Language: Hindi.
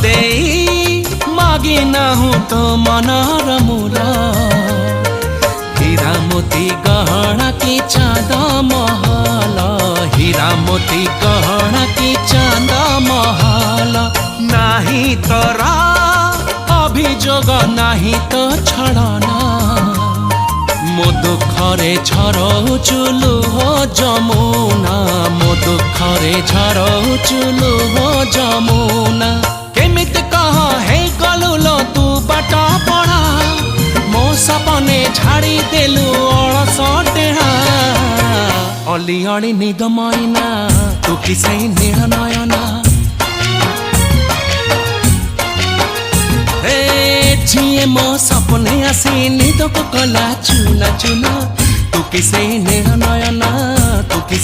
देई मागी नाहु तो मनर मूल हीरा मोती गहना की चांद महल हीरा मोती गहना की चांद महल नाही तोरा अभियोग नाही तो छड़ना मो दुखरे झरउछु लुह जमुना मो दुखरे झरउछु लुह जमुना केमिति कह हे गलु लो तू बाट पड़ा मो सपने झाड़ी देलु अलस टेढ़ा अली अली निद मैना तू किसे नील नयना जिए मो सपने आसी निद को कला चुना चुना तू किसे नील नयना तू किसे